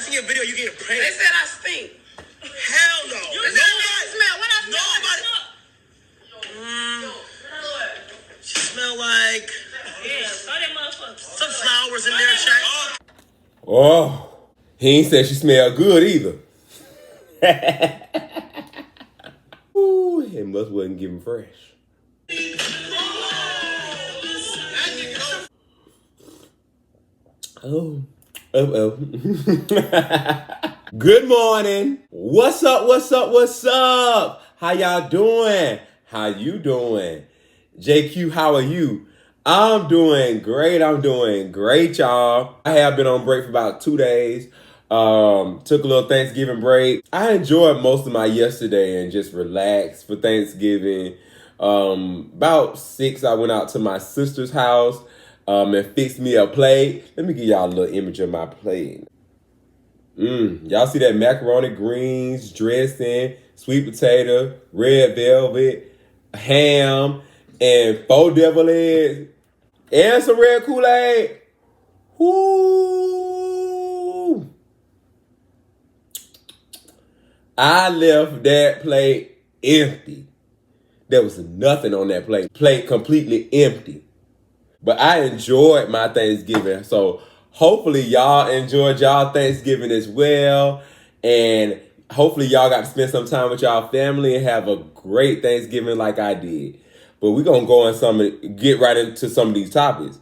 seen your video, you getting pranked. They said I stink. Hell no. You said I smell. What I smell? She smell like some flowers in there, Shaq. Oh, he ain't said she smelled good either. Ooh, it must wasn't giving fresh. Oh. Good morning. What's up? How y'all doing? How you doing? JQ, how are you? I'm doing great, y'all. I have been on break for about 2 days. Took a little Thanksgiving break. I enjoyed most of my yesterday and just relaxed for Thanksgiving. About 6, I went out to my sister's house and fixed me a plate. Let me give y'all a little image of my plate. Y'all see that macaroni, greens, dressing, sweet potato, red velvet, ham, and 4 devil eggs, and some red Kool-Aid. Woo! I left that plate empty. There was nothing on that plate. Plate completely empty. But I enjoyed my Thanksgiving. So hopefully y'all enjoyed y'all Thanksgiving as well. And hopefully y'all got to spend some time with y'all family and have a great Thanksgiving like I did. But we're going to go on get right into some of these topics.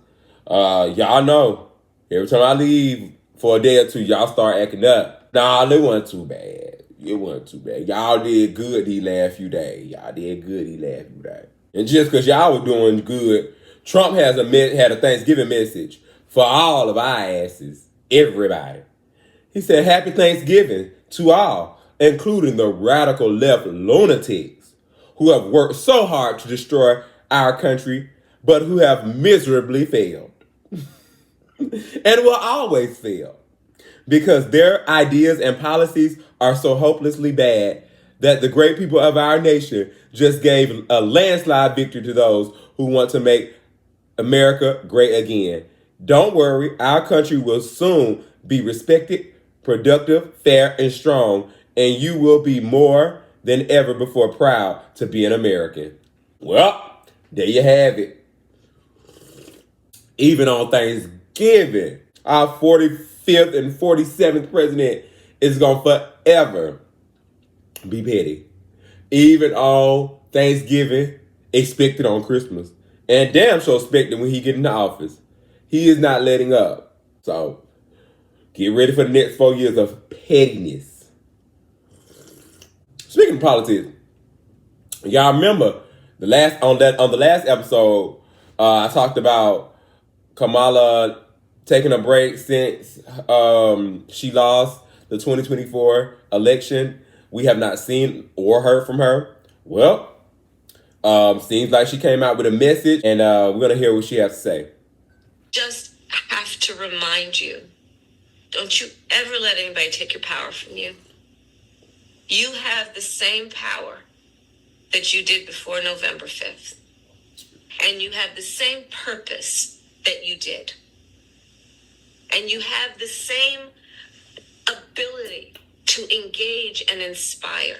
Y'all know, every time I leave for a day or two, y'all start acting up. Nah, it wasn't too bad. Y'all did good these last few days. And just because y'all were doing good, Trump had a Thanksgiving message for all of our asses, everybody. He said, "Happy Thanksgiving to all, including the radical left lunatics who have worked so hard to destroy our country, but who have miserably failed and will always fail because their ideas and policies are so hopelessly bad that the great people of our nation just gave a landslide victory to those who want to make America great again. Don't worry, our country will soon be respected, productive, fair, and strong, and you will be more than ever before proud to be an American." Well, there you have it. Even on Thanksgiving, our 45th and 47th president is going to forever be petty. Even on Thanksgiving, expected on Christmas. And damn sure expected when he get into office. He is not letting up. So, get ready for the next 4 years of pettiness. Speaking of politics, y'all remember on the last episode, I talked about Kamala taking a break since she lost the 2024 election. We have not seen or heard from her. Well, seems like she came out with a message, and we're going to hear what she has to say. Just have to remind you, don't you ever let anybody take your power from you. You have the same power that you did before November 5th. And you have the same purpose that you did. And you have the same ability to engage and inspire.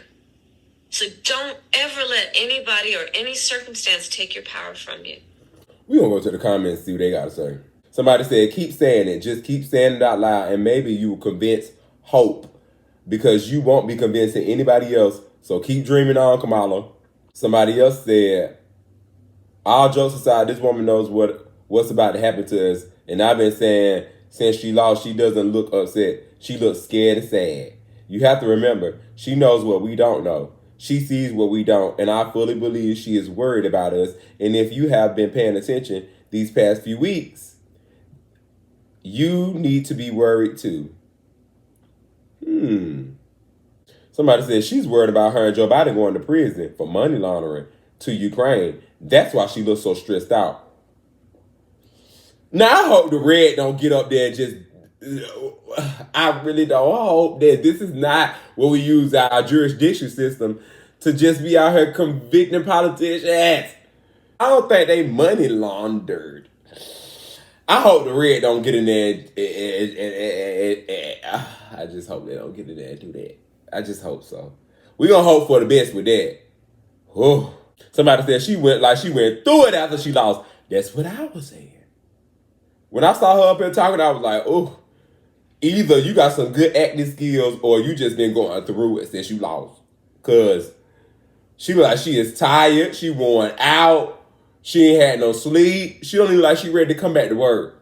So don't ever let anybody or any circumstance take your power from you. We're going to go to the comments and see what they got to say. Somebody said, keep saying it. Just keep saying it out loud, and maybe you will convince hope because you won't be convincing anybody else. So keep dreaming on, Kamala. Somebody else said, all jokes aside, this woman knows what's about to happen to us. And I've been saying since she lost, she doesn't look upset. She looks scared and sad. You have to remember, she knows what we don't know. She sees what we don't, and I fully believe she is worried about us. And if you have been paying attention these past few weeks, you need to be worried too. Somebody said she's worried about her and Joe Biden going to prison for money laundering to Ukraine. That's why she looks so stressed out. Now, I hope the red don't get up there and just... I really don't. I hope that this is not where we use our jurisdiction system to just be out here convicting politicians. I don't think they money laundered. I hope the Red don't get in there. I just hope they don't get in there and do that. I just hope so. We gonna hope for the best with that. Oh, somebody said she went through it after she lost. That's what I was saying. When I saw her up here talking, I was like, oh, either you got some good acting skills or you just been going through it since you lost. Cause she look like she is tired. She worn out. She ain't had no sleep. She don't even like she ready to come back to work.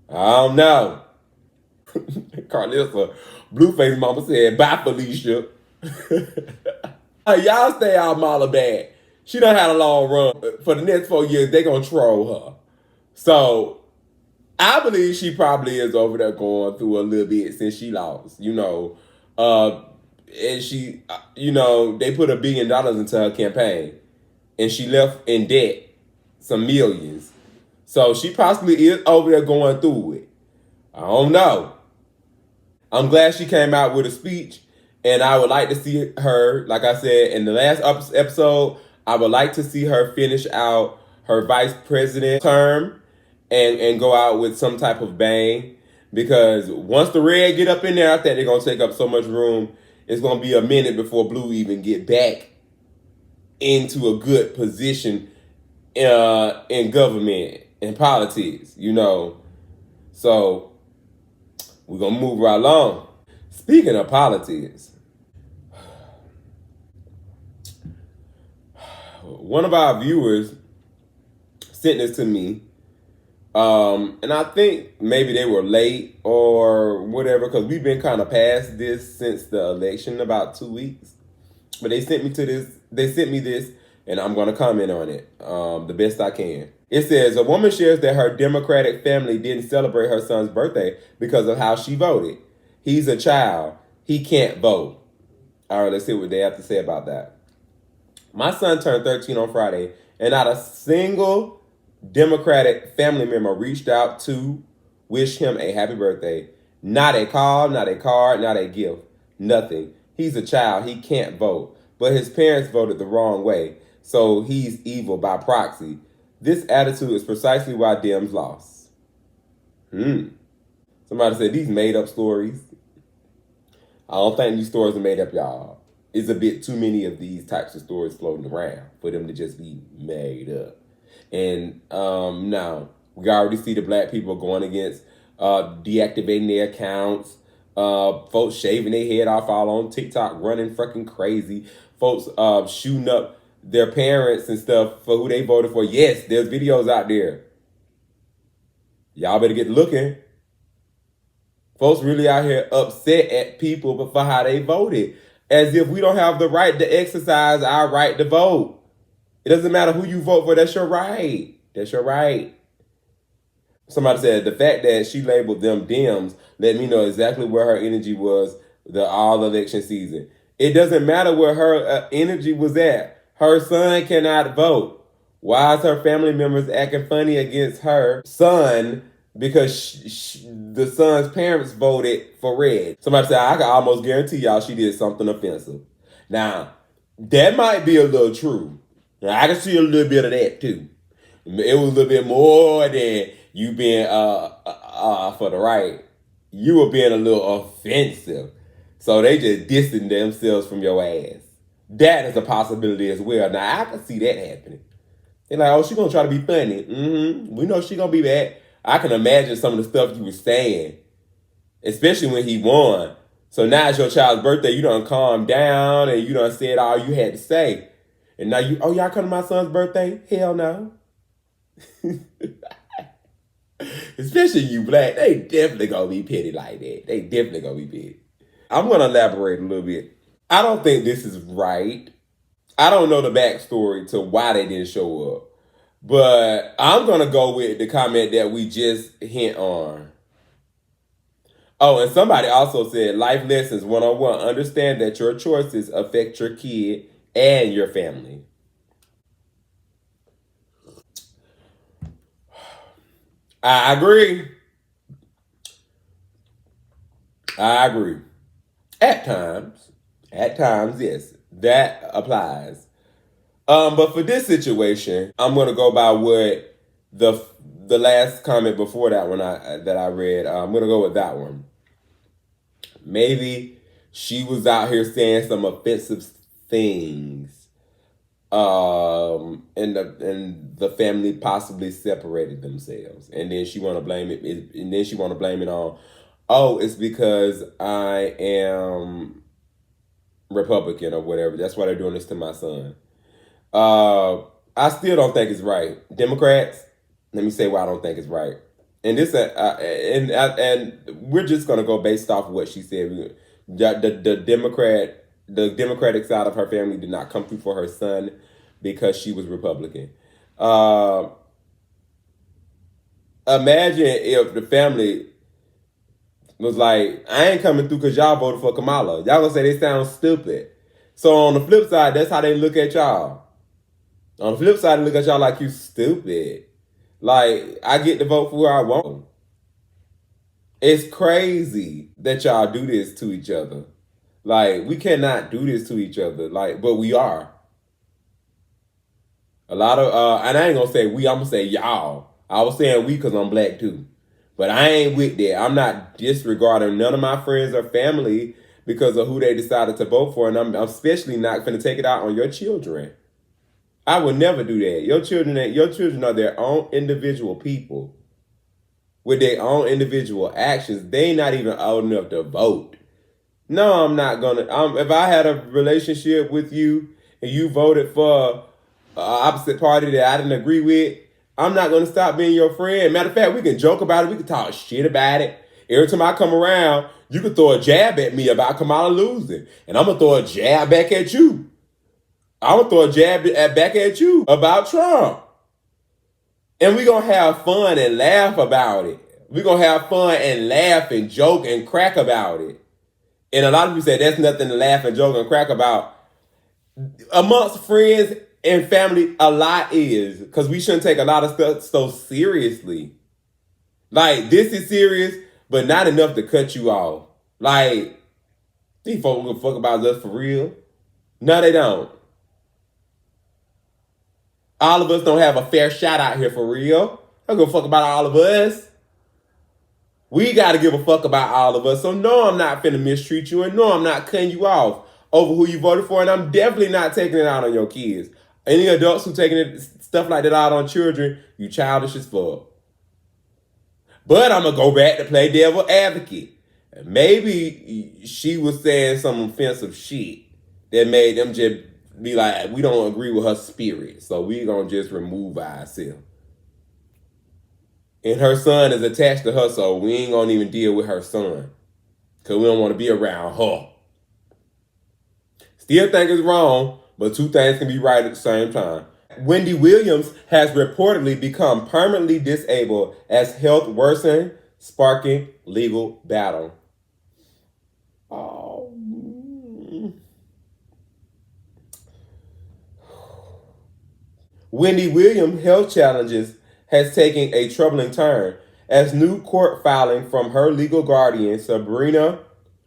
I don't know. Carlissa, Blueface mama said, bye, Felicia. Y'all stay out Mala back. She done had a long run. For the next 4 years, they gonna troll her. So, I believe she probably is over there going through a little bit since she lost, and she, they put $1 billion into her campaign, and she left in debt some millions. So she possibly is over there going through it. I don't know. I'm glad she came out with a speech, and I would like to see her, like I said in the last episode, I would like to see her finish out her vice president term and go out with some type of bang. Because once the Red get up in there, I think they're going to take up so much room. It's going to be a minute before Blue even get back into a good position in government and politics, So, we're going to move right along. Speaking of politics, one of our viewers sent this to me. And I think maybe they were late or whatever, because we've been kind of past this since the election, about 2 weeks. But they sent me this, and I'm going to comment on it the best I can. It says, a woman shares that her Democratic family didn't celebrate her son's birthday because of how she voted. He's a child. He can't vote. All right, let's see what they have to say about that. My son turned 13 on Friday, and not a single Democratic family member reached out to wish him a happy birthday. Not a call, not a card, not a gift. Nothing. He's a child. He can't vote. But his parents voted the wrong way, so he's evil by proxy. This attitude is precisely why Dems lost. Somebody said these made up stories. I don't think these stories are made up, y'all. It's a bit too many of these types of stories floating around for them to just be made up. And now, we already see the black people going against deactivating their accounts, folks shaving their head off all on TikTok, running freaking crazy, folks shooting up their parents and stuff for who they voted for. Yes, there's videos out there. Y'all better get looking. Folks really out here upset at people but for how they voted. As if we don't have the right to exercise our right to vote. It doesn't matter who you vote for. That's your right. That's your right. Somebody said the fact that she labeled them Dems let me know exactly where her energy was all election season. It doesn't matter where her energy was at. Her son cannot vote. Why is her family members acting funny against her son because the son's parents voted for red? Somebody said, I can almost guarantee y'all she did something offensive. Now, that might be a little true. Now, I can see a little bit of that too. It was a little bit more than you being for the right. You were being a little offensive. So they just distancing themselves from your ass. That is a possibility as well. Now, I can see that happening. They're like, oh, she's going to try to be funny. We know she's going to be bad. I can imagine some of the stuff you were saying, especially when he won. So now it's your child's birthday. You done calm down and you done said all you had to say. And now y'all come to my son's birthday? Hell no. Especially you black. They definitely going to be petty like that. They definitely going to be petty. I'm going to elaborate a little bit. I don't think this is right. I don't know the backstory to why they didn't show up. But I'm going to go with the comment that we just hint on. Oh, and somebody also said, life lessons 101. Understand that your choices affect your kid and your family. I agree. At times, yes, that applies. But for this situation, I'm going to go by what the last comment before that one that I read. I'm gonna go with that one. Maybe she was out here saying some offensive things, and the family possibly separated themselves, and then she want to blame it, and then she want to blame it on, oh, it's because I am Republican or whatever. That's why they're doing this to my son. I still don't think it's right. Democrats, let me say why I don't think it's right. And this, and we're just gonna go based off of what she said. The Democratic side of her family did not come through for her son because she was Republican. Imagine if the family was like, I ain't coming through because y'all voted for Kamala. Y'all gonna say they sound stupid. So on the flip side, that's how they look at y'all. On the flip side, they look at y'all like you stupid. Like, I get to vote for who I want. It's crazy that y'all do this to each other. Like, we cannot do this to each other. Like, but we are. A lot of, and I ain't gonna say we, I'm gonna say y'all. I was saying we because I'm black too. But I ain't with that. I'm not disregarding none of my friends or family because of who they decided to vote for. And I'm especially not going to take it out on your children. I would never do that. Your children are their own individual people with their own individual actions. They not even old enough to vote. No, I'm not going to. If I had a relationship with you and you voted for an opposite party that I didn't agree with, I'm not going to stop being your friend. Matter of fact, we can joke about it. We can talk shit about it. Every time I come around, you can throw a jab at me about Kamala losing. And I'm going to throw a jab back at you. I'm going to throw a jab back at you about Trump. And we're going to have fun and laugh about it. We're going to have fun and laugh and joke and crack about it. And a lot of people say that's nothing to laugh and joke and crack about. Amongst friends and family, a lot is, because we shouldn't take a lot of stuff so seriously. Like, this is serious, but not enough to cut you off. Like, these folks give a fuck about us for real. No, they don't. All of us don't have a fair shot out here for real. They don't give a fuck about all of us. We got to give a fuck about all of us. So no, I'm not finna mistreat you, and no, I'm not cutting you off over who you voted for, and I'm definitely not taking it out on your kids. Any adults who taking stuff like that out on children, you childish as fuck. But I'm going to go back to play devil advocate. Maybe she was saying some offensive shit that made them just be like, we don't agree with her spirit, so we going to just remove ourselves. And her son is attached to her, so we ain't going to even deal with her son because we don't want to be around her. Still think it's wrong, but two things can be right at the same time. Wendy Williams has reportedly become permanently disabled as health worsened, sparking legal battle. Oh. Wendy Williams' health challenges has taken a troubling turn as new court filing from her legal guardian, Sabrina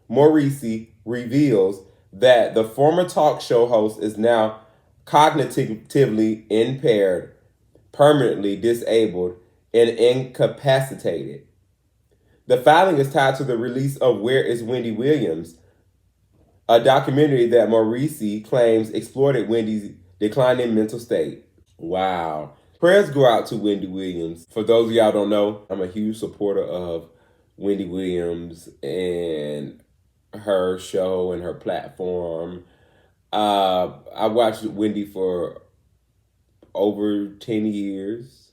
Morrissey, reveals that the former talk show host is now cognitively impaired, permanently disabled, and incapacitated. The filing is tied to the release of Where is Wendy Williams, a documentary that Morrissey claims exploited Wendy's declining mental state. Wow. Prayers go out to Wendy Williams. For those of y'all who don't know, I'm a huge supporter of Wendy Williams and her show and her platform. I watched Wendy for over 10 years.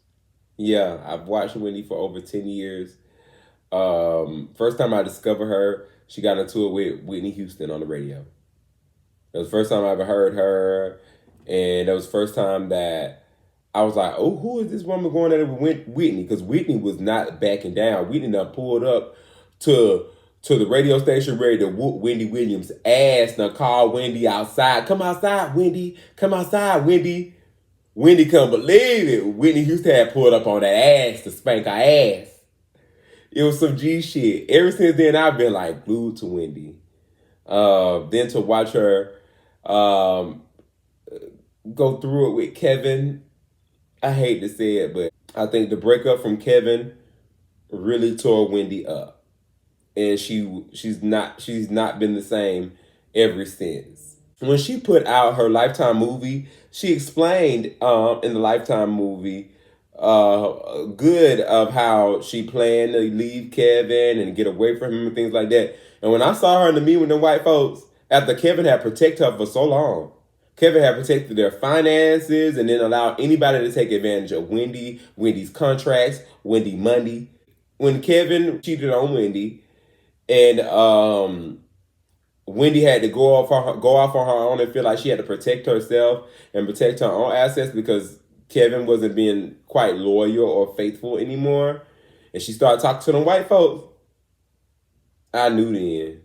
Yeah, I've watched Wendy for over 10 years. First time I discovered her, she got into it with Whitney Houston on the radio. It was the first time I ever heard her. And that was the first time that I was like, oh, who is this woman going at it with Whitney? Because Whitney was not backing down. Whitney done pulled up to the radio station ready to whoop Wendy Williams' ass. Now call Wendy outside. Come outside, Wendy. Come outside, Wendy. Wendy couldn't believe it. Whitney Houston had pulled up on that ass to spank her ass. It was some G shit. Ever since then, I've been like glued to Wendy. Then to watch her go through it with Kevin, I hate to say it, but I think the breakup from Kevin really tore Wendy up, and she's not been the same ever since. When she put out her Lifetime movie, she explained in the Lifetime movie good of how she planned to leave Kevin and get away from him and things like that. And when I saw her in the meet with them white folks, after Kevin had protected her for so long, Kevin had protected their finances and then allowed anybody to take advantage of Wendy, Wendy's contracts, Wendy money. When Kevin cheated on Wendy and Wendy had to go off on her own and feel like she had to protect herself and protect her own assets because Kevin wasn't being quite loyal or faithful anymore, and she started talking to them white folks, I knew then.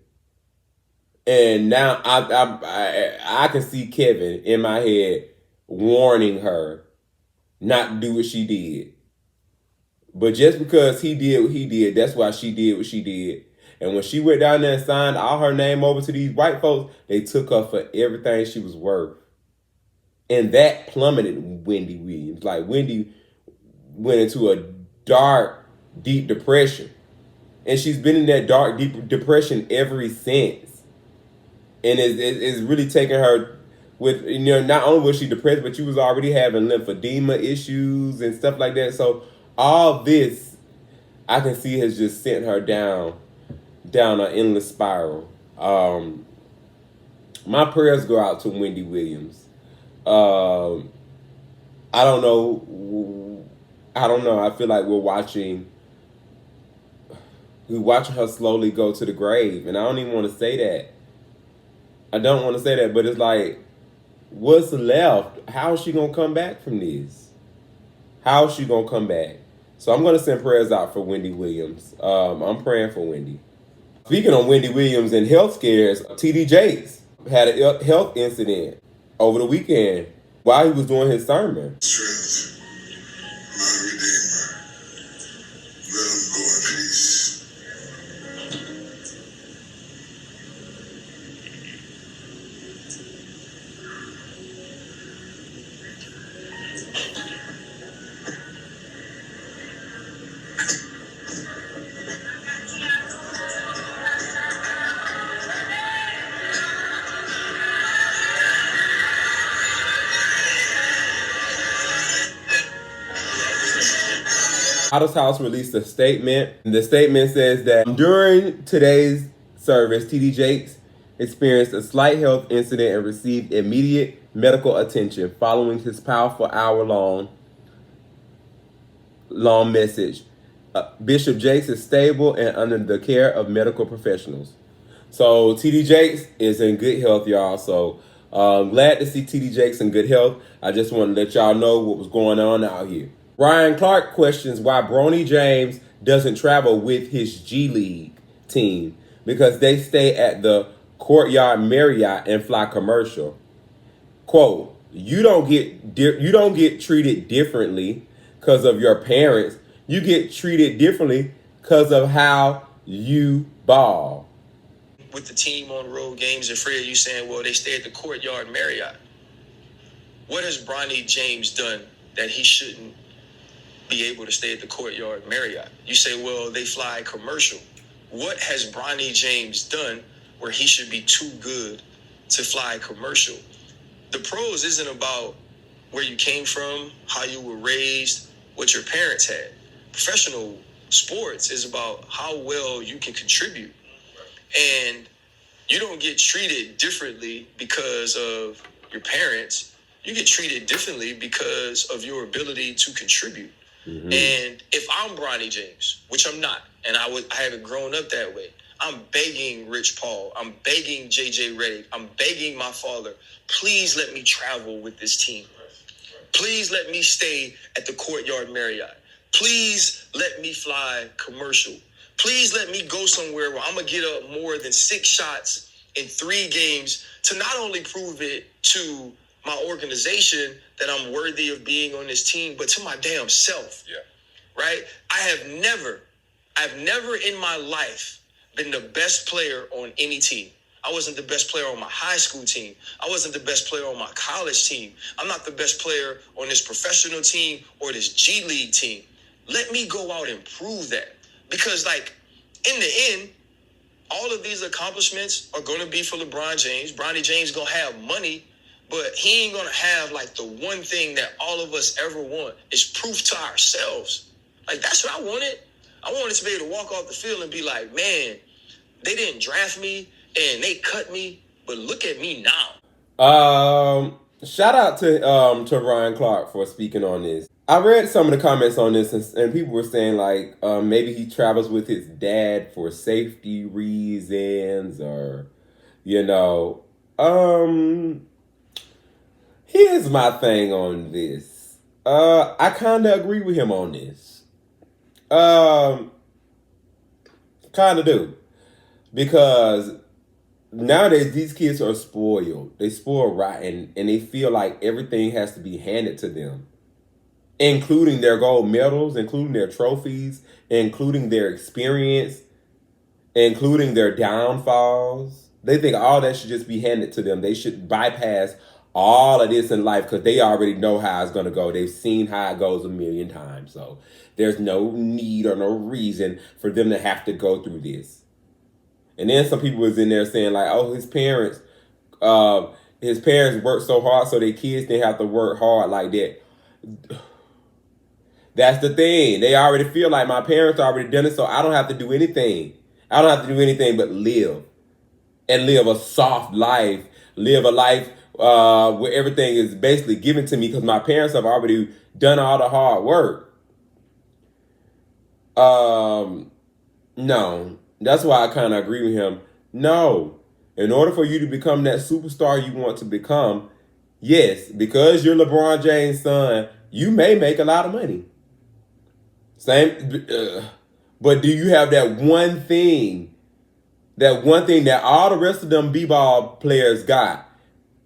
And now I can see Kevin in my head warning her not to do what she did. But just because he did what he did, that's why she did what she did. And when she went down there and signed all her name over to these white folks, they took her for everything she was worth. And that plummeted Wendy Williams. Like, Wendy went into a dark, deep depression. And she's been in that dark, deep depression ever since. And it's really taken her with, not only was she depressed, but she was already having lymphedema issues and stuff like that. So all this, I can see, has just sent her down an endless spiral. My prayers go out to Wendy Williams. I don't know. I feel like we're watching her slowly go to the grave. And I don't even want to say that. I don't want to say that, but it's like, what's left? How is she going to come back from this? How is she going to come back? So I'm going to send prayers out for Wendy Williams. I'm praying for Wendy. Speaking of Wendy Williams and health scares, TD Jakes had a health incident over the weekend while he was doing his sermon. Strength, my Redeemer, let him go in peace. Potter's House released a statement. The statement says that during today's service, TD Jakes experienced a slight health incident and received immediate medical attention following his powerful hour-long message. Bishop Jakes is stable and under the care of medical professionals. So TD Jakes is in good health, y'all. So glad to see TD Jakes in good health. I just want to let y'all know what was going on out here. Ryan Clark questions why Bronny James doesn't travel with his G League team because they stay at the Courtyard Marriott and fly commercial. Quote, you don't get treated differently because of your parents. You get treated differently because of how you ball. With the team on road games, and Freya, you saying, well, they stay at the Courtyard Marriott. What has Bronny James done that he shouldn't be able to stay at the Courtyard Marriott? You say, well, they fly commercial. What has Bronny James done where he should be too good to fly commercial? The pros isn't about where you came from, how you were raised, what your parents had. Professional sports is about how well you can contribute. And you don't get treated differently because of your parents. You get treated differently because of your ability to contribute. Mm-hmm. And if I'm Bronny James, which I'm not, and I haven't grown up that way, I'm begging Rich Paul, I'm begging JJ Redick, I'm begging my father, please let me travel with this team. Please let me stay at the Courtyard Marriott. Please let me fly commercial. Please let me go somewhere where I'm going to get up more than 6 shots in 3 games to not only prove it to my organization that I'm worthy of being on this team, but to my damn self. Yeah. Right? I've never in my life been the best player on any team. I wasn't the best player on my high school team. I wasn't the best player on my college team. I'm not the best player on this professional team or this G League team. Let me go out and prove that. Because, like, in the end, all of these accomplishments are going to be for LeBron James. Bronny James going to have money, but he ain't going to have, like, the one thing that all of us ever want is proof to ourselves. Like, that's what I wanted. I wanted to be able to walk off the field and be like, man, they didn't draft me and they cut me, but look at me now. Shout out to Ryan Clark for speaking on this. I read some of the comments on this, and people were saying, like, maybe he travels with his dad for safety reasons, or, you know. Here's my thing on this. I kind of agree with him on this. Kind of do. Because nowadays, these kids are spoiled. They spoil rotten, and they feel like everything has to be handed to them, including their gold medals, including their trophies, including their experience, including their downfalls. They think all that should just be handed to them. They should bypass all of this in life because they already know how it's going to go. They've seen how it goes a million times. So there's no need or no reason for them to have to go through this. And then some people was in there saying, like, oh, his parents worked so hard so their kids didn't have to work hard like that. That's the thing. They already feel like my parents already done it, so I don't have to do anything. I don't have to do anything but live. And live a soft life. Live a life where everything is basically given to me because my parents have already done all the hard work. No. That's why I kind of agree with him. No. In order for you to become that superstar you want to become, yes, because you're LeBron James' son, you may make a lot of money. But do you have that one thing? That one thing that all the rest of them b-ball players got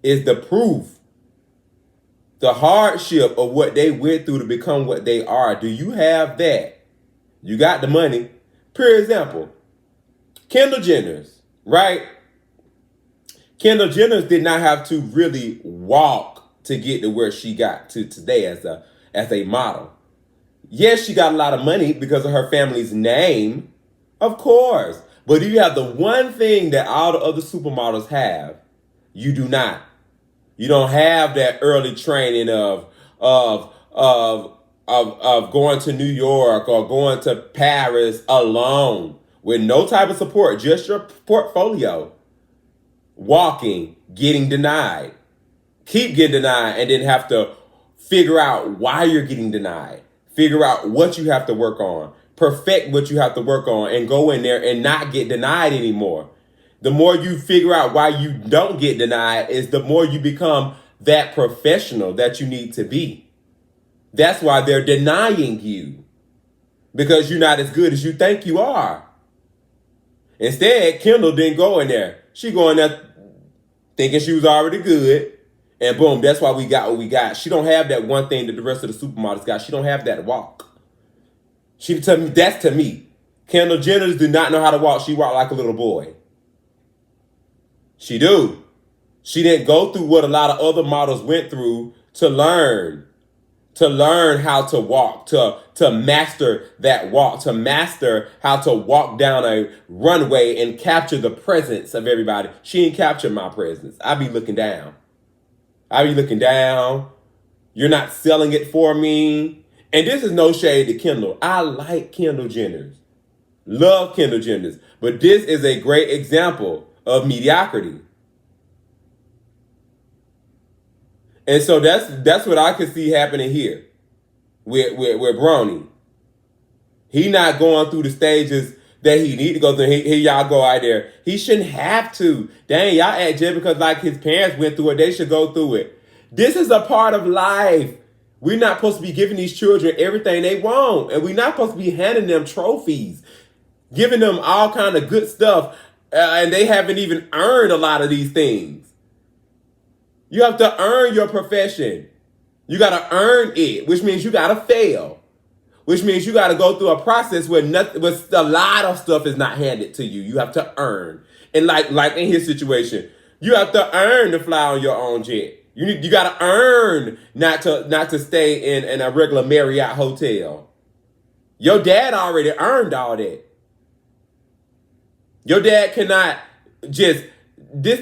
is the proof, the hardship of what they went through to become what they are. Do you have that? You got the money. For example, Kendall Jenner's, right? Kendall Jenner did not have to really walk to get to where she got to today as a model. Yes, she got a lot of money because of her family's name, of course. But if you have the one thing that all the other supermodels have, you do not. You don't have that early training of going to New York or going to Paris alone with no type of support, just your portfolio. Walking, getting denied. Keep getting denied and then have to figure out why you're getting denied. Figure out what you have to work on. Perfect what you have to work on and go in there and not get denied anymore. The more you figure out why you don't get denied is the more you become that professional that you need to be. That's why they're denying you. Because you're not as good as you think you are. Instead, Kendall didn't go in there. She going there thinking she was already good. And boom, that's why we got what we got. She don't have that one thing that the rest of the supermodels got. She don't have that walk. That's to me. Kendall Jenner do not know how to walk. She walk like a little boy. She do. She didn't go through what a lot of other models went through to learn how to walk, to master that walk, to master how to walk down a runway and capture the presence of everybody. She didn't capture my presence. I be looking down. You're not selling it for me. And this is no shade to Kendall. I like Kendall Jenner's. Love Kendall Jenner's. But this is a great example of mediocrity. And so that's what I could see happening here with Bronny. He not going through the stages that he need to go through. Here y'all go out there. He shouldn't have to. Dang, y'all act just because like his parents went through it, they should go through it. This is a part of life. We're not supposed to be giving these children everything they want. And we're not supposed to be handing them trophies, giving them all kind of good stuff. And they haven't even earned a lot of these things. You have to earn your profession. You got to earn it, which means you got to fail. Which means you got to go through a process where a lot of stuff is not handed to you. You have to earn. And like in his situation, you have to earn to fly on your own jet. You got to earn not to stay in a regular Marriott hotel. Your dad already earned all that. Your dad cannot just, this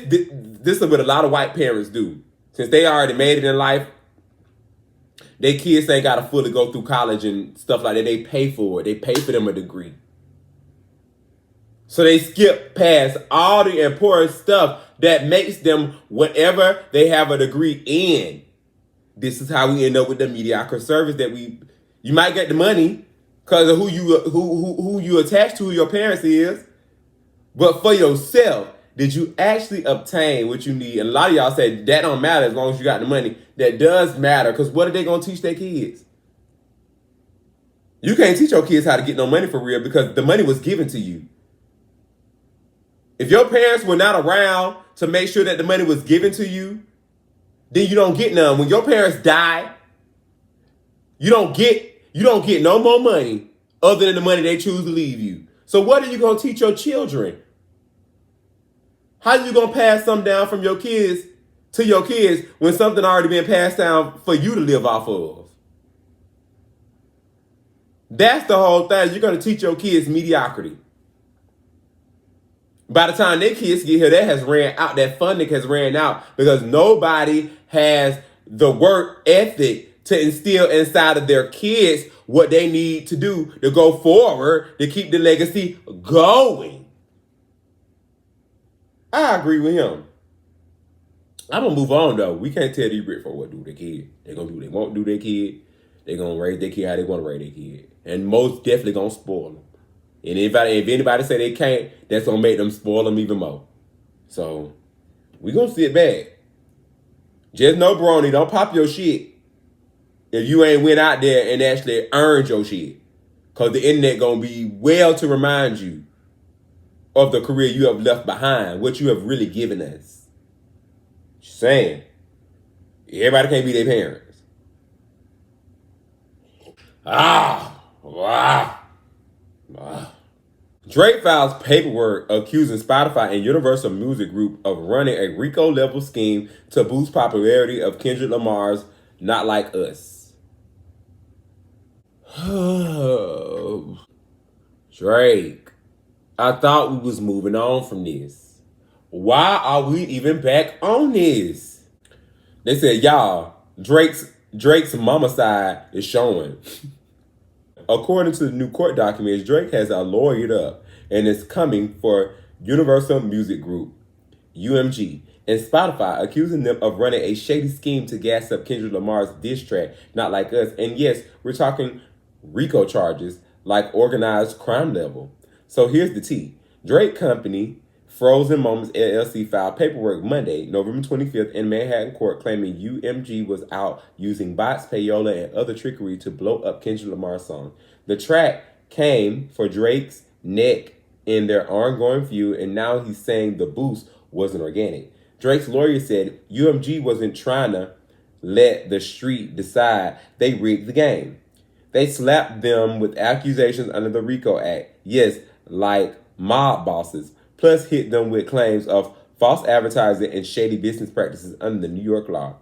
is what a lot of white parents do. Since they already made it in life, their kids ain't got to fully go through college and stuff like that. They pay for it. They pay for them a degree. So they skip past all the important stuff that makes them whatever they have a degree in. This is how we end up with the mediocre service that you might get the money because of who you attach to, who your parents is. But for yourself, did you actually obtain what you need? And a lot of y'all said that don't matter as long as you got the money. That does matter, because what are they going to teach their kids? You can't teach your kids how to get no money for real because the money was given to you. If your parents were not around to make sure that the money was given to you, then you don't get none. When your parents die, you don't get no more money other than the money they choose to leave you. So what are you going to teach your children? How are you going to pass something down from your kids to your kids when something already been passed down for you to live off of? That's the whole thing. You're going to teach your kids mediocrity. By the time their kids get here, that has ran out. That funding has ran out because nobody has the work ethic to instill inside of their kids what they need to do to go forward to keep the legacy going. I agree with him. I'm going to move on, though. We can't tell these rich folks what to do with their kid. They're going to do what they want to do with their kid. They're going to raise their kid how they want to raise their kid. And most definitely going to spoil them. And if anybody say they can't, that's going to make them spoil them even more. So, we going to sit back. Just know, Brony, don't pop your shit if you ain't went out there and actually earned your shit. Because the internet going to be well to remind you of the career you have left behind, what you have really given us. Just saying. Everybody can't be their parents. Wow. Drake files paperwork accusing Spotify and Universal Music Group of running a RICO-level scheme to boost popularity of Kendrick Lamar's Not Like Us. Drake, I thought we was moving on from this. Why are we even back on this? They said, y'all, Drake's mama side is showing. According to the new court documents, Drake has lawyered up and is coming for Universal Music Group, UMG, and Spotify, accusing them of running a shady scheme to gas up Kendrick Lamar's diss track, Not Like Us. And yes, we're talking RICO charges, like organized crime level. So here's the tea. Drake Company, Frozen Moments LLC filed paperwork Monday, November 25th in Manhattan court claiming UMG was out using bots, payola, and other trickery to blow up Kendrick Lamar's song. The track came for Drake's neck in their ongoing feud, and now he's saying the boost wasn't organic. Drake's lawyer said UMG wasn't trying to let the street decide. They rigged the game. They slapped them with accusations under the RICO Act. Yes, like mob bosses. Plus hit them with claims of false advertising and shady business practices under the New York law.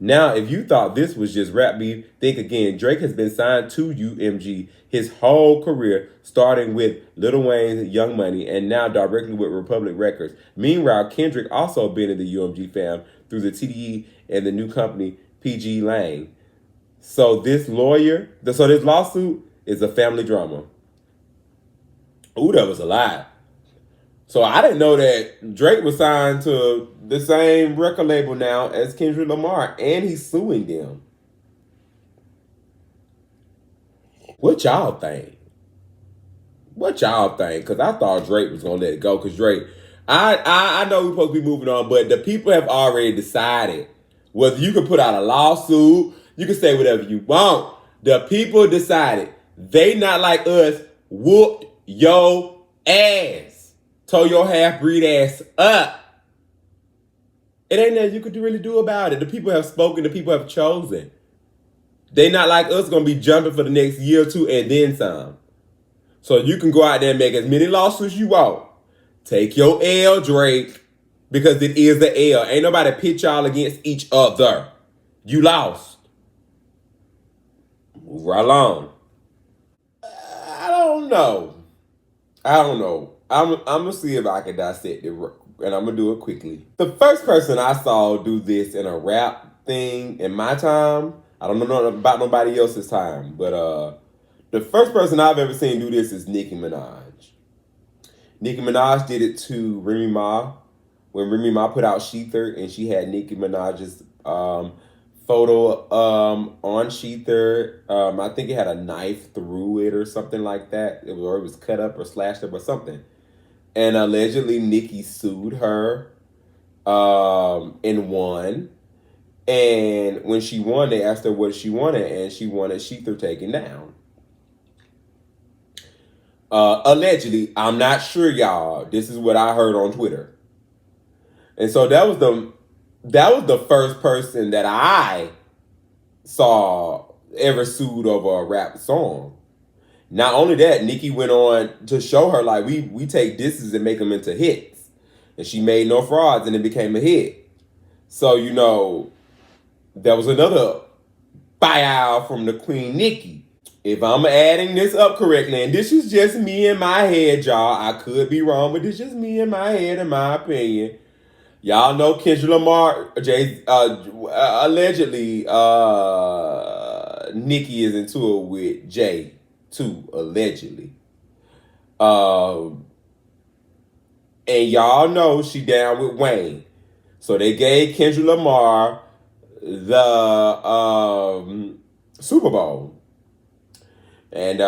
Now, if you thought this was just rap beef, think again. Drake has been signed to UMG his whole career, starting with Lil Wayne's Young Money and now directly with Republic Records. Meanwhile, Kendrick also been in the UMG fam through the TDE and the new company PG Lang. So this lawsuit is a family drama. Ooh, that was a lie. So I didn't know that Drake was signed to the same record label now as Kendrick Lamar, and he's suing them. What y'all think? Because I thought Drake was going to let it go. Because Drake, I know we're supposed to be moving on, but the people have already decided whether you can put out a lawsuit, you can say whatever you want. The people decided they Not Like Us whooped your ass. Told your half-breed ass up. It ain't nothing you could really do about it. The people have spoken. The people have chosen. They Not Like Us going to be jumping for the next year or two and then some. So you can go out there and make as many lawsuits you want. Take your L, Drake, because it is the L. Ain't nobody pit y'all against each other. You lost. Move right along. know. I'm gonna see if I can dissect it, and I'm gonna do it quickly. The first person I saw do this in a rap thing in my time, I don't know about nobody else's time, but the first person I've ever seen do this is Nicki Minaj. Nicki Minaj did it to Remy Ma when Remy Ma put out Sheether, and she had Nicki Minaj's photo on Sheether. I think it had a knife through it or something like that. It was cut up or slashed up or something. And allegedly Nicki sued her and won. And when she won, they asked her what she wanted, and she wanted Sheether taken down. Allegedly, I'm not sure, y'all. This is what I heard on Twitter. And so that was the first person that I saw ever sued over a rap song. Not only that, Nicki went on to show her, like, we take disses and make them into hits. And she made No Frauds, and it became a hit. So, you know, there was another buyout from the Queen Nicki. If I'm adding this up correctly, and this is just me in my head, y'all. I could be wrong, but this is just me in my head, in my opinion. Y'all know Kendrick Lamar, allegedly, Nicki is in tour with Jay, too, allegedly. And y'all know she down with Wayne. So they gave Kendrick Lamar the Super Bowl. And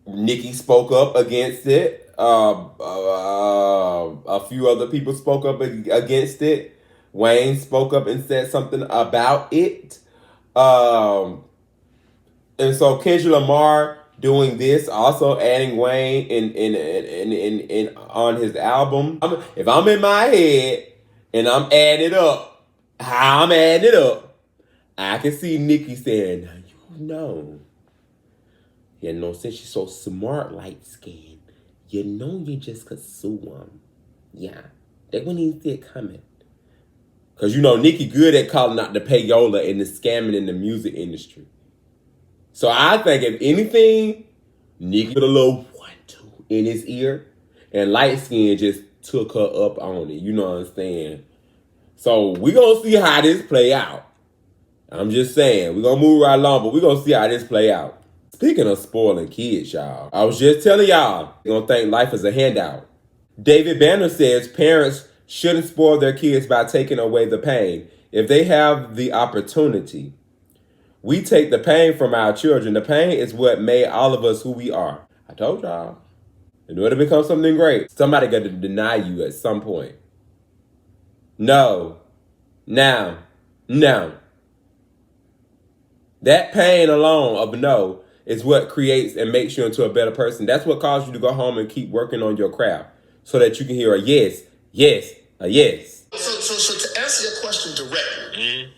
Nicki spoke up against it. A few other people spoke up against it. Wayne spoke up and said something about it. And so Kendrick Lamar doing this, also adding Wayne in on his album. If I'm in my head and I'm adding it up, how I'm adding it up, I can see Nicki saying, "No, you know, since you're so smart, light skinned, you know you just could sue them. Yeah, they wouldn't even see it coming." Because, you know, Nicki good at calling out the payola and the scamming in the music industry. So I think, if anything, Nicki put a little 1-2 in his ear, and light skin just took her up on it. You know what I'm saying? So we going to see how this play out. I'm just saying, we're going to move right along, but we're going to see how this play out. Speaking of spoiling kids, y'all, I was just telling y'all, you're going to think life is a handout. David Banner says parents shouldn't spoil their kids by taking away the pain. If they have the opportunity, we take the pain from our children. The pain is what made all of us who we are. I told y'all, in order to become something great, somebody got to deny you at some point. No. Now. That pain alone of no is what creates and makes you into a better person. That's what caused you to go home and keep working on your craft so that you can hear a yes, a yes. So to answer your question directly,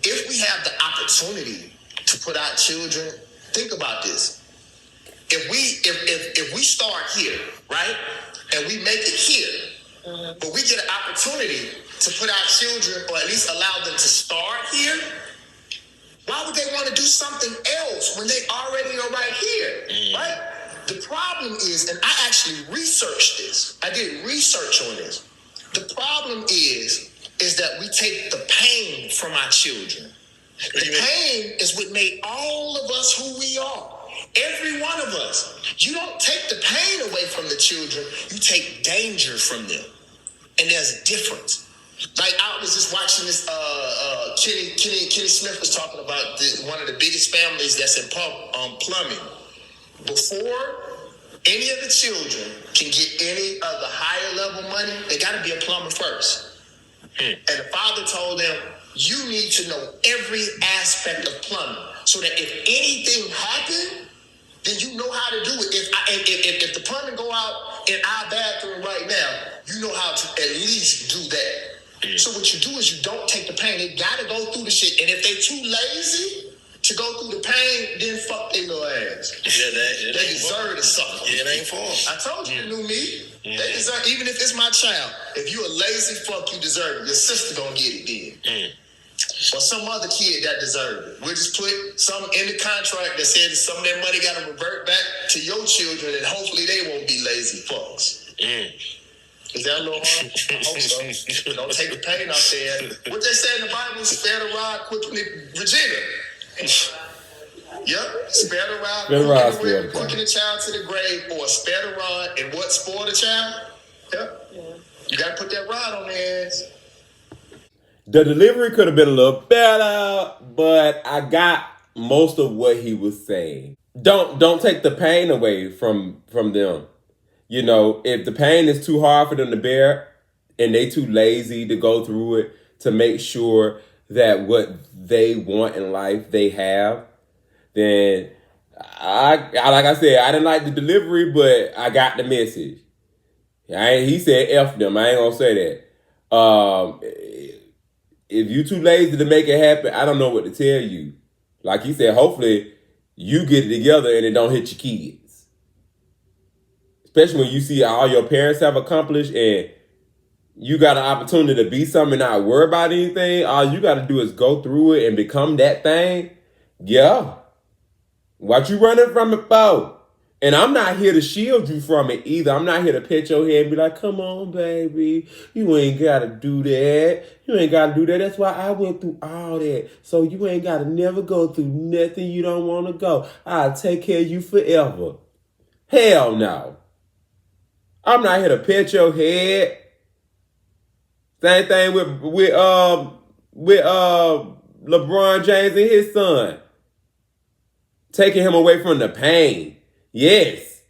if we have the opportunity to put our children, think about this. If we start here, right, and we make it here, but we get an opportunity to put our children, or at least allow them to start here, why would they want to do something else when they already are right here, right? The problem is, and I actually researched this. I did research on this. The problem is that we take the pain from our children. The pain is what made all of us who we are. Every one of us. You don't take the pain away from the children. You take danger from them. And there's a difference. Like, I was just watching this, Kenny Smith was talking about one of the biggest families that's in plumbing. Before any of the children can get any of the higher level money, they got to be a plumber first. And the father told them, you need to know every aspect of plumbing so that if anything happened, then you know how to do it. If the plumbing go out in our bathroom right now, you know how to at least do that. So what you do is you don't take the pain. They gotta go through the shit. And if they too lazy to go through the pain, then fuck they little ass. Yeah, they deserve to suffer. Yeah, it ain't for them. I told you the new me. They deserve, even if it's my child. If you a lazy fuck, you deserve it. Your sister gonna get it then. or some other kid that deserved it. We'll just put some in the contract that says some of that money got to revert back to your children, and hopefully they won't be lazy fucks. Is that a little hard? I hope so. Don't take the pain out there. What they say in the Bible, spare the rod, quickly Regina. Yep, spare the rod, quicken the child to the grave, or spare the rod and what, spoil the child? Yep. Yeah. You got to put that rod on their ass. The delivery could have been a little better, but I got most of what he was saying. Don't take the pain away from them. You know, if the pain is too hard for them to bear and they too lazy to go through it to make sure that what they want in life they have, then I like I said, I didn't like the delivery, but I got the message. He said F them. I ain't gonna say that. If you too lazy to make it happen, I don't know what to tell you. Like he said, hopefully you get it together and it don't hit your kids. Especially when you see all your parents have accomplished and you got an opportunity to be something and not worry about anything. All you got to do is go through it and become that thing. Yeah. What you running from it for? And I'm not here to shield you from it either. I'm not here to pet your head and be like, come on, baby. You ain't got to do that. You ain't got to do that. That's why I went through all that. So you ain't got to never go through nothing you don't want to go. I'll take care of you forever. Hell no. I'm not here to pet your head. Same thing with LeBron James and his son. Taking him away from the pain. Yes.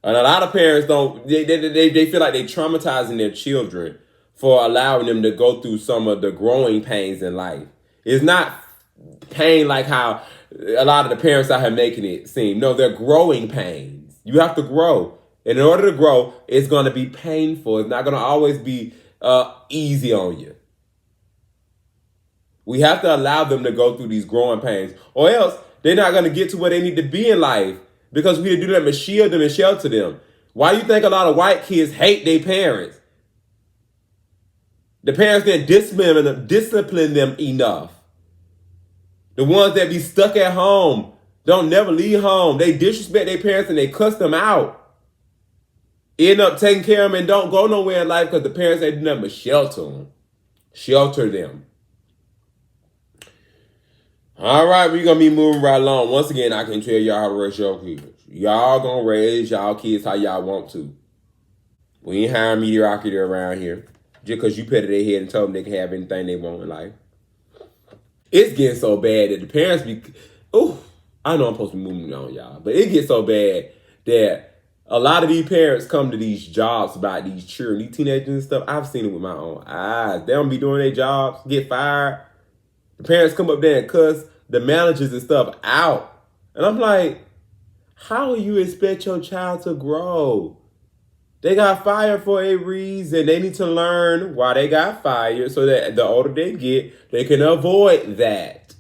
And a lot of parents don't, they feel like they're traumatizing their children for allowing them to go through some of the growing pains in life. It's not pain like how a lot of the parents out here making it seem. No, they're growing pains. You have to grow. And in order to grow, it's going to be painful. It's not going to always be easy on you. We have to allow them to go through these growing pains, or else they're not going to get to where they need to be in life, because we do that to shield them and shelter them. Why do you think a lot of white kids hate their parents? The parents didn't discipline them enough. The ones that be stuck at home, don't never leave home. They disrespect their parents and they cuss them out. End up taking care of them and don't go nowhere in life because the parents ain't do nothing but shelter them. Shelter them. All right, we're going to be moving right along. Once again, I can tell y'all how to raise your kids. Y'all going to raise y'all kids how y'all want to. We ain't hiring mediocrity around here just because you petted their head and told them they can have anything they want in life. It's getting so bad that the parents be... Oh, I know I'm supposed to be moving on, y'all. But it gets so bad that a lot of these parents come to these jobs about these children, these teenagers and stuff. I've seen it with my own eyes. They don't be doing their jobs, get fired. The parents come up there and cuss the managers and stuff out. And I'm like, how do you expect your child to grow? They got fired for a reason. They need to learn why they got fired so that the older they get, they can avoid that.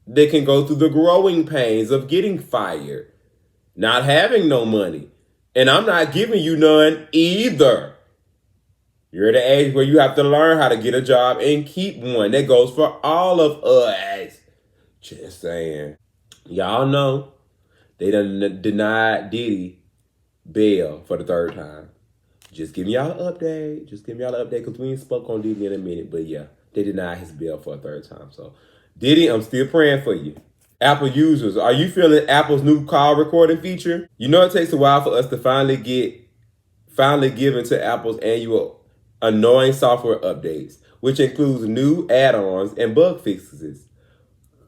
They can go through the growing pains of getting fired, not having no money. And I'm not giving you none either. You're at the age where you have to learn how to get a job and keep one. That goes for all of us. Just saying. Y'all know they done denied Diddy bail for the third time. Just giving y'all an update. Because we ain't spoke on Diddy in a minute. But yeah, they denied his bail for a third time. So Diddy, I'm still praying for you. Apple users, are you feeling Apple's new call recording feature? You know it takes a while for us to finally give into Apple's annual annoying software updates, which includes new add-ons and bug fixes.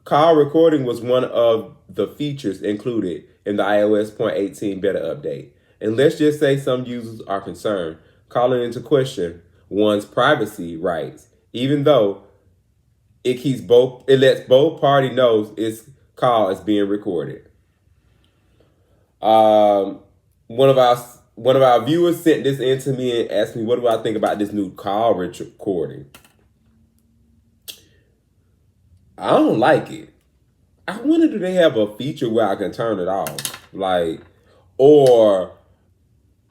Call recording was one of the features included in the iOS 0.18 beta update. And let's just say some users are concerned, calling into question one's privacy rights, even though it lets both parties know its call is being recorded. One of our viewers sent this in to me and asked me, what do I think about this new call recording? I don't like it. I wonder, do they have a feature where I can turn it off? Or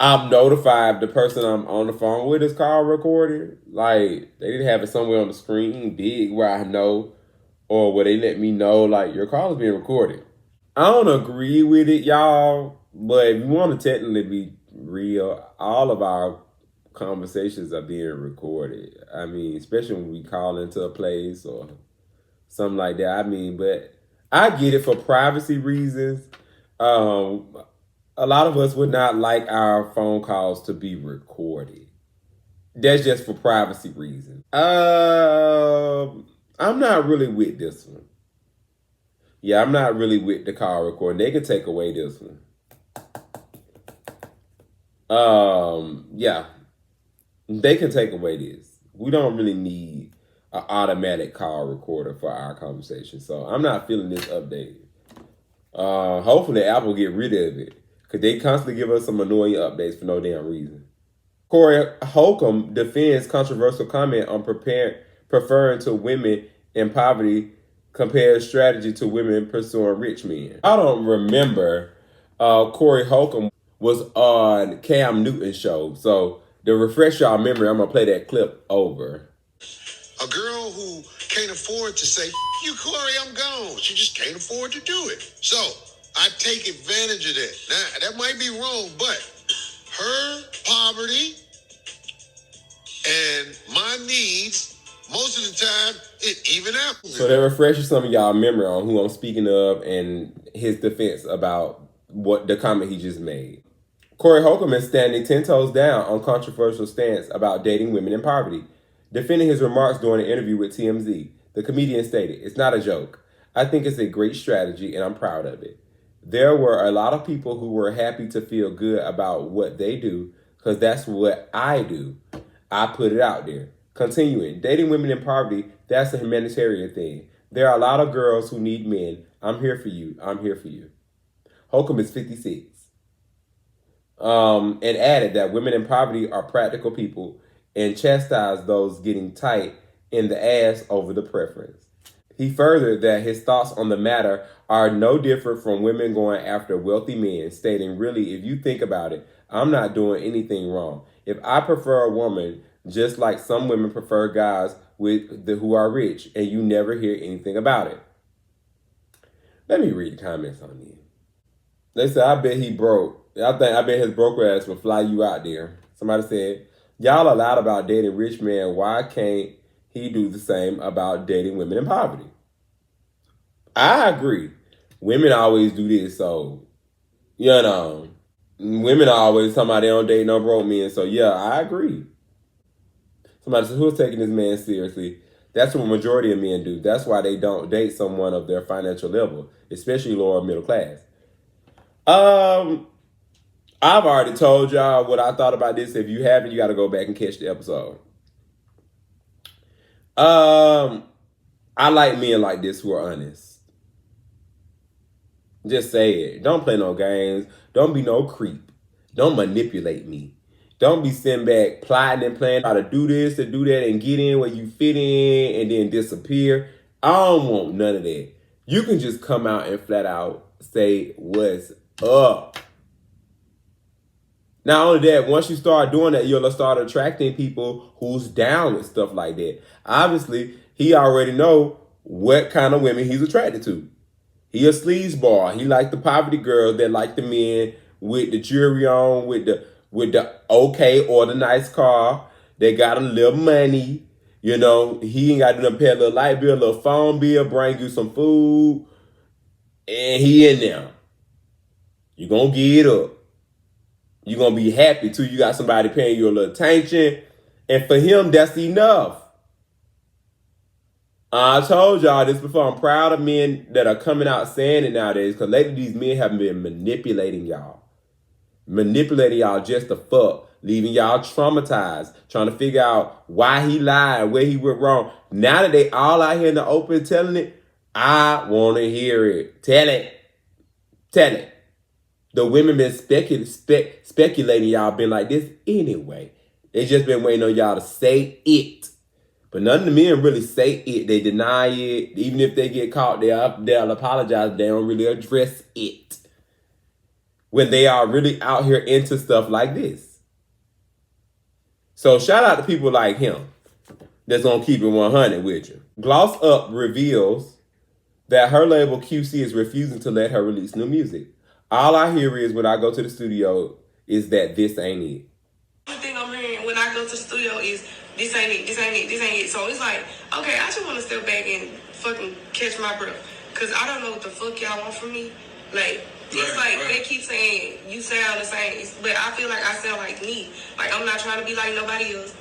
I'm notified the person I'm on the phone with is call recorded. Like, they didn't have it somewhere on the screen big where I know, or where they let me know, like, your call is being recorded. I don't agree with it, y'all, but if you want to technically be real, all of our conversations are being recorded. I mean, especially when we call into a place or something like that. I mean, but I get it for privacy reasons. A lot of us would not like our phone calls to be recorded. That's just for privacy reasons. I'm not really with this one. Yeah, I'm not really with the call recording. They can take away this one. Yeah, they can take away this. We don't really need an automatic call recorder for our conversation. So I'm not feeling this update. Hopefully Apple get rid of it, because they constantly give us some annoying updates for no damn reason. Corey Holcomb defends controversial comment on preferring to women in poverty, compares strategy to women pursuing rich men. I don't remember Corey Holcomb was on Cam Newton's show. So to refresh y'all memory, I'm going to play that clip over. A girl who can't afford to say, you, Corey, I'm gone. She just can't afford to do it. So I take advantage of that. Now, that might be wrong, but her poverty and my needs, most of the time, it even out. So that refreshes some of y'all memory on who I'm speaking of and his defense about what the comment he just made. Corey Holcomb is standing 10 toes down on controversial stance about dating women in poverty. Defending his remarks during an interview with TMZ, the comedian stated, "It's not a joke. I think it's a great strategy and I'm proud of it. There were a lot of people who were happy to feel good about what they do because that's what I do. I put it out there." Continuing, dating women in poverty, that's a humanitarian thing. There are a lot of girls who need men. I'm here for you. I'm here for you. Holcomb is 56. And added that women in poverty are practical people and chastised those getting tight in the ass over the preference. He furthered that his thoughts on the matter are no different from women going after wealthy men, stating, "Really, if you think about it, I'm not doing anything wrong. If I prefer a woman, just like some women prefer guys who are rich, and you never hear anything about it." Let me read the comments on these. They said, "I bet he broke. I bet his broke ass will fly you out there." Somebody said, "Y'all are loud about dating rich men. Why can't he do the same about dating women in poverty?" I agree. Women always do this, so, women are always talking about they don't date no broke men. So, yeah, I agree. Somebody said, "Who's taking this man seriously?" That's what a majority of men do. That's why they don't date someone of their financial level, especially lower middle class. I've already told y'all what I thought about this. If you haven't, you got to go back and catch the episode. I like men like this who are honest. Just say it. Don't play no games. Don't be no creep. Don't manipulate me. Don't be sitting back plotting and planning how to do this, to do that, and get in where you fit in and then disappear. I don't want none of that. You can just come out and flat out say what's up. Not only that, once you start doing that, you'll start attracting people who's down with stuff like that. Obviously, he already know what kind of women he's attracted to. He a sleazeball. He like the poverty girls that like the men with the jewelry on, with the okay or the nice car. They got a little money. He ain't got to pay a little light bill, a little phone bill, bring you some food, and he in there. You gonna get it up. You're going to be happy, too. You got somebody paying you a little attention. And for him, that's enough. I told y'all this before. I'm proud of men that are coming out saying it nowadays. Because lately, these men have been manipulating y'all. Manipulating y'all just to fuck. Leaving y'all traumatized. Trying to figure out why he lied, where he went wrong. Now that they all out here in the open telling it, I want to hear it. Tell it. Tell it. The women been speculating y'all been like this anyway. They just been waiting on y'all to say it. But none of the men really say it. They deny it. Even if they get caught, they'll apologize. They don't really address it. when they are really out here into stuff like this. So shout out to people like him that's gonna keep it 100 with you. Gloss Up reveals that her label QC is refusing to let her release new music. All I hear is when I go to the studio is that this ain't it. The thing I'm hearing when I go to the studio is this ain't it, this ain't it, this ain't it. So it's like, okay, I just want to step back and fucking catch my breath. Because I don't know what the fuck y'all want from me. Like, it's they keep saying you sound the same. But I feel like I sound like me. Like, I'm not trying to be like nobody else.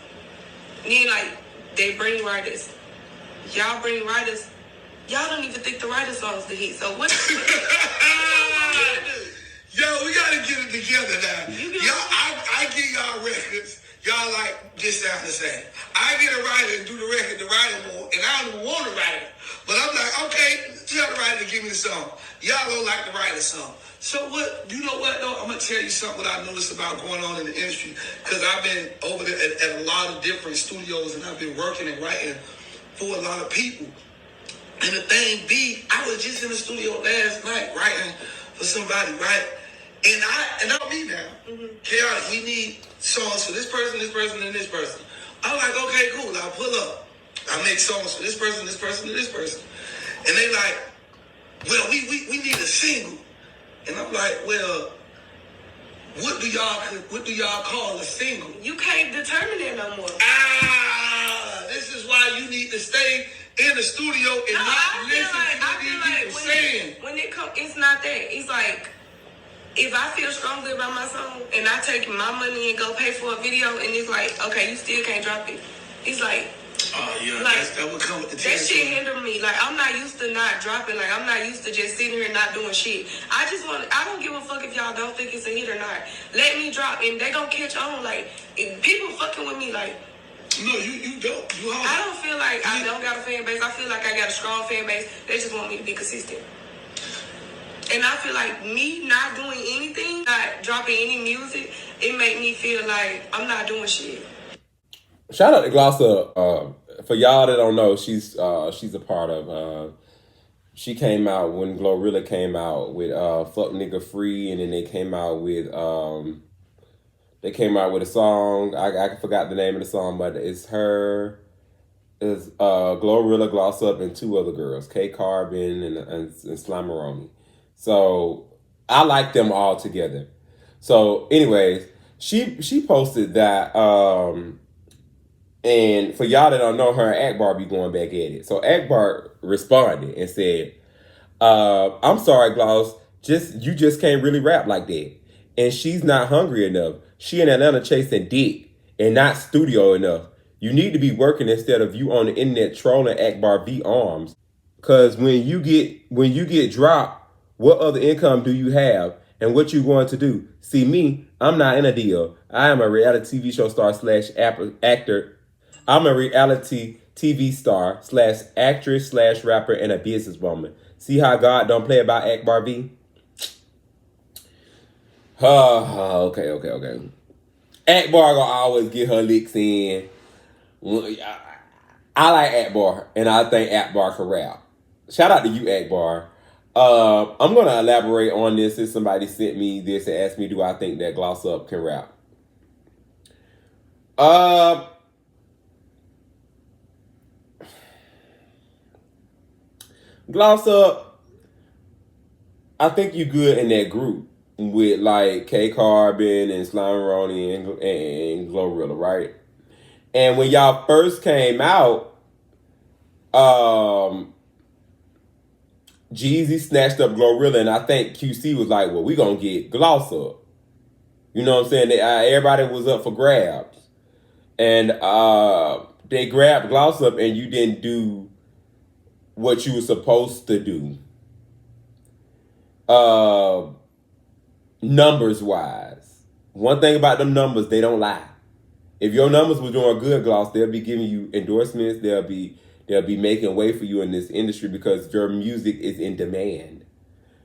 Then, like, they bring writers. Y'all bring writers. Y'all don't even think the writer songs the hit. So what? Yo, we gotta get it together now. Y'all, I give y'all records. Y'all like, this sound the same. I get a writer and do the record, the writer won't, and I don't even want to write it. But I'm like, okay, tell the writer to give me the song. Y'all don't like the writer song. So what, you know what though? I'm gonna tell you something what I noticed about going on in the industry. Cause I've been over there at a lot of different studios and I've been working and writing for a lot of people. And the thing be, I was just in the studio last night writing for somebody, right? And I'm me now. Chaotic, we need songs for this person, and this person. I'm like, okay, cool, I'll pull up. I make songs for this person, and this person. And they like, well, we need a single. And I'm like, well, what do y'all call a single? You can't determine that no more. This is why you need to stay in the studio and not listen to what these people saying. When it comes, it's not that. It's like, if I feel strongly about my song and I take my money and go pay for a video and it's like, okay, you still can't drop it. It's like, that would come with the that shit hinder me. Like, I'm not used to not dropping. Like, I'm not used to just sitting here and not doing shit. I don't give a fuck if y'all don't think it's a hit or not. Let me drop and they gonna catch on. Like, if people fucking with me, like, no, you don't. I don't feel like I don't got a fan base. I feel like I got a strong fan base. They just want me to be consistent. And I feel like me not doing anything, not dropping any music, it make me feel like I'm not doing shit. Shout out to Gloss Up. For y'all that don't know, she's a part of. She came out when Glorilla came out with "Fuck Nigga Free," and then they came out with a song. I forgot the name of the song, but it's her. It's Glorilla, Gloss Up, and two other girls, K Carbon and Slimeroni. So I like them all together. So anyways, she posted that, and for y'all that don't know, her and Akbar be going back at it. So Akbar responded and said, I'm sorry, Gloss, you just can't really rap like that. And she's not hungry enough. She in Atlanta chasing dick and not studio enough. You need to be working instead of you on the internet trolling Akbar V Arms. Cause when you get dropped, what other income do you have? And what you going to do? See me, I'm not in a deal. I am a reality TV show star / actor. I'm a reality TV star / actress / rapper and a businesswoman. See how God don't play about Akbar V? Okay. Akbar gonna always get her licks in. I like Akbar, and I think Akbar can rap. Shout out to you, Akbar. I'm going to elaborate on this since somebody sent me this and asked me, do I think that Gloss Up can rap? Gloss Up, I think you good in that group with like K Carbon and Slimeroni and Glorilla, right? And when y'all first came out, Jeezy snatched up Glorilla, and I think QC was like, well, we gonna get Gloss Up. You know what I'm saying? Everybody was up for grabs. And they grabbed Gloss Up, and you didn't do what you were supposed to do. Numbers-wise. One thing about them numbers, they don't lie. If your numbers were doing good, Gloss, they'll be giving you endorsements. They'll be making way for you in this industry because your music is in demand.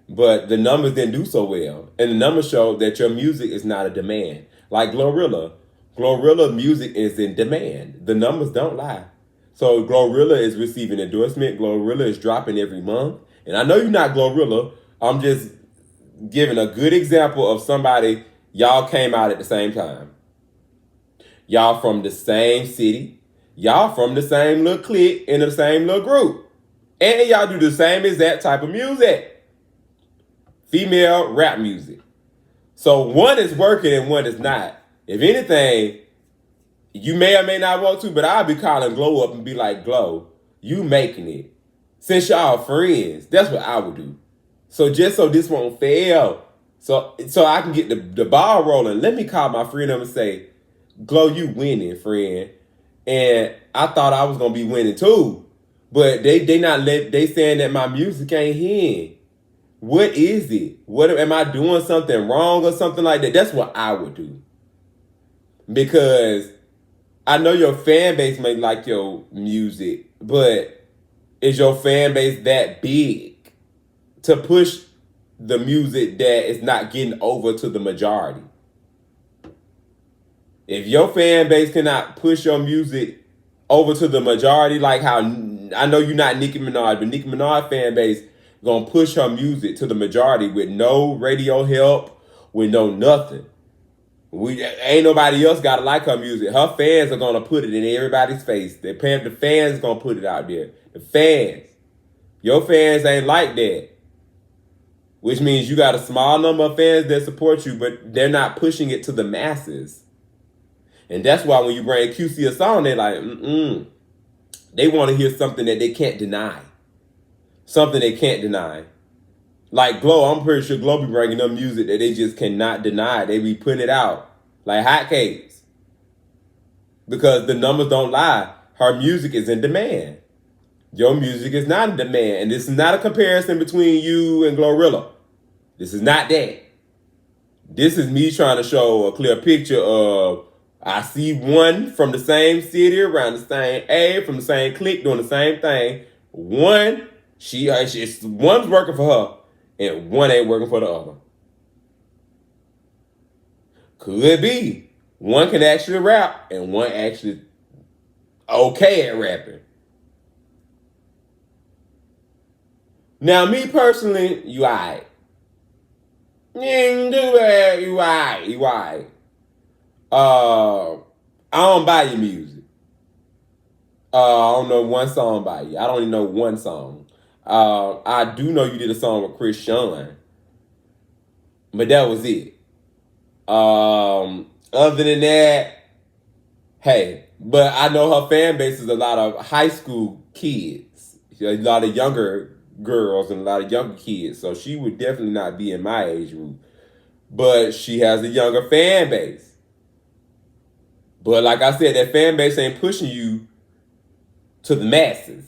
But the numbers didn't do so well. And the numbers show that your music is not a demand. Like Glorilla. Glorilla music is in demand. The numbers don't lie. So Glorilla is receiving endorsement. Glorilla is dropping every month. And I know you're not Glorilla. I'm just giving a good example of somebody y'all came out at the same time. Y'all from the same city. Y'all from the same little clique in the same little group. And y'all do the same exact type of music. Female rap music. So one is working and one is not. If anything, you may or may not want to, but I'll be calling Glow up and be like, Glow, you making it. Since y'all friends, that's what I would do. So just so this won't fail, so I can get the ball rolling, let me call my friend up and say, Glow, you winning, friend. And I thought I was gonna be winning too. But they saying that my music ain't hitting. What is it? What am I doing something wrong or something like that? That's what I would do. Because I know your fan base may like your music, but is your fan base that big to push the music that is not getting over to the majority? If your fan base cannot push your music over to the majority, like how I know you're not Nicki Minaj, but Nicki Minaj fan base gonna push her music to the majority with no radio help, with no nothing. Ain't nobody else gotta like her music. Her fans are gonna put it in everybody's face. The fans gonna put it out there. The fans. Your fans ain't like that. Which means you got a small number of fans that support you, but they're not pushing it to the masses. And that's why when you bring QC a song, they're like, They want to hear something that they can't deny. Something they can't deny. Like Glow, I'm pretty sure Glow be bringing them music that they just cannot deny. They be putting it out like hotcakes. Because the numbers don't lie. Her music is in demand. Your music is not in demand. And this is not a comparison between you and Glorilla. This is not that. This is me trying to show a clear picture of I see one from the same city, around the same age, from the same clique, doing the same thing. One's working for her, and one ain't working for the other. Could be. One can actually rap, and one actually okay at rapping. Now, me personally, you alright. You ain't do bad, you alright. I don't buy your music. I don't know one song by you. I don't even know one song. I do know you did a song with Chris Sean, but that was it. Other than that, hey, but I know her fan base is a lot of high school kids, a lot of younger girls and a lot of younger kids, so she would definitely not be in my age group. But she has a younger fan base. But like I said, that fan base ain't pushing you to the masses.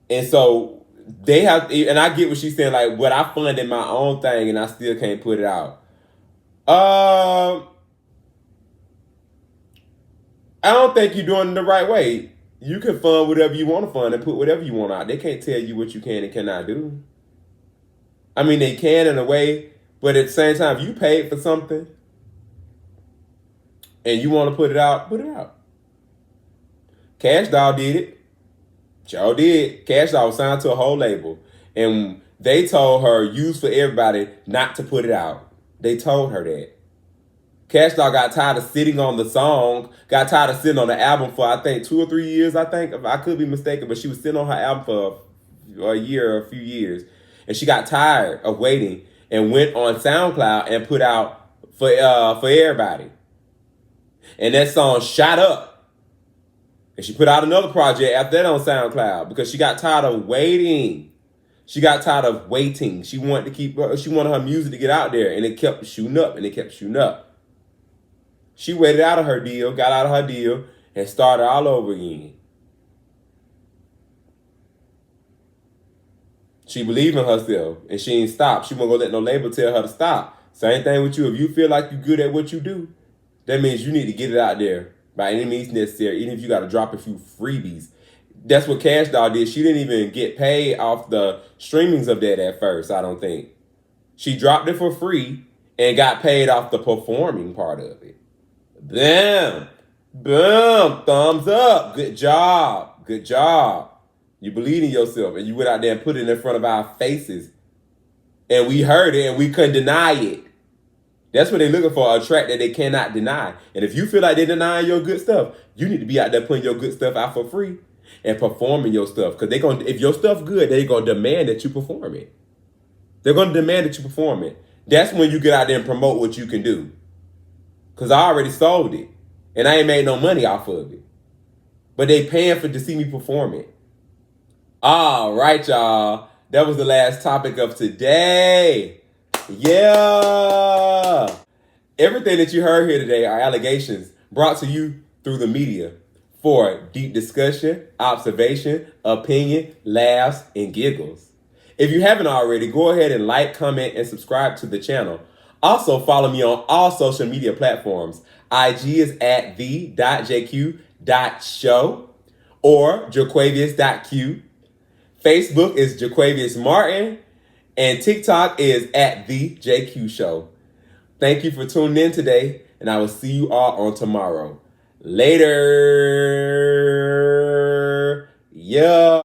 And so they have, and I get what she's saying, like, what I funded my own thing and I still can't put it out. I don't think you're doing it the right way. You can fund whatever you want to fund and put whatever you want out. They can't tell you what you can and cannot do. I mean, they can in a way, but at the same time, if you paid for something and you want to put it out, put it out. Cash Doll did it. Joe did. Cash Doll was signed to a whole label. And they told her, use for everybody, not to put it out. They told her that. Cash Doll got tired of sitting on the song, got tired of sitting on the album for, I think, 2 or 3 years, I think. I could be mistaken, but she was sitting on her album for a year or a few years. And she got tired of waiting and went on SoundCloud and put out for everybody. And that song shot up. And she put out another project after that on SoundCloud because she got tired of waiting. She got tired of waiting. She wanted her music to get out there, and it kept shooting up, and it kept shooting up. She waited out of her deal, got out of her deal, and started all over again. She believed in herself, and she ain't stopped. She wasn't gonna let no label tell her to stop. Same thing with you. If you feel like you're good at what you do, that means you need to get it out there by any means necessary, even if you got to drop a few freebies. That's what Cash Doll did. She didn't even get paid off the streamings of that at first, I don't think. She dropped it for free and got paid off the performing part of it. Bam! Boom! Thumbs up! Good job! Good job! You believe in yourself and you went out there and put it in front of our faces And we heard it and we couldn't deny it. That's what they're looking for, a track that they cannot deny. And if you feel like they're denying your good stuff, you need to be out there putting your good stuff out for free and performing your stuff. Because if your stuff good, they're going to demand that you perform it. They're going to demand that you perform it. That's when you get out there and promote what you can do. Because I already sold it. And I ain't made no money off of it. But they paying to see me perform it. All right, y'all. That was the last topic of today. Yeah. Everything that you heard here today are allegations brought to you through the media for deep discussion, observation, opinion, laughs, and giggles. If you haven't already, go ahead and like, comment, and subscribe to the channel. Also, follow me on all social media platforms. IG is at the.jq.show or jaquavius.q. Facebook is Jaquavius Martin. And TikTok is at the JQ Show. Thank you for tuning in today, and I will see you all on tomorrow. Later. Yeah.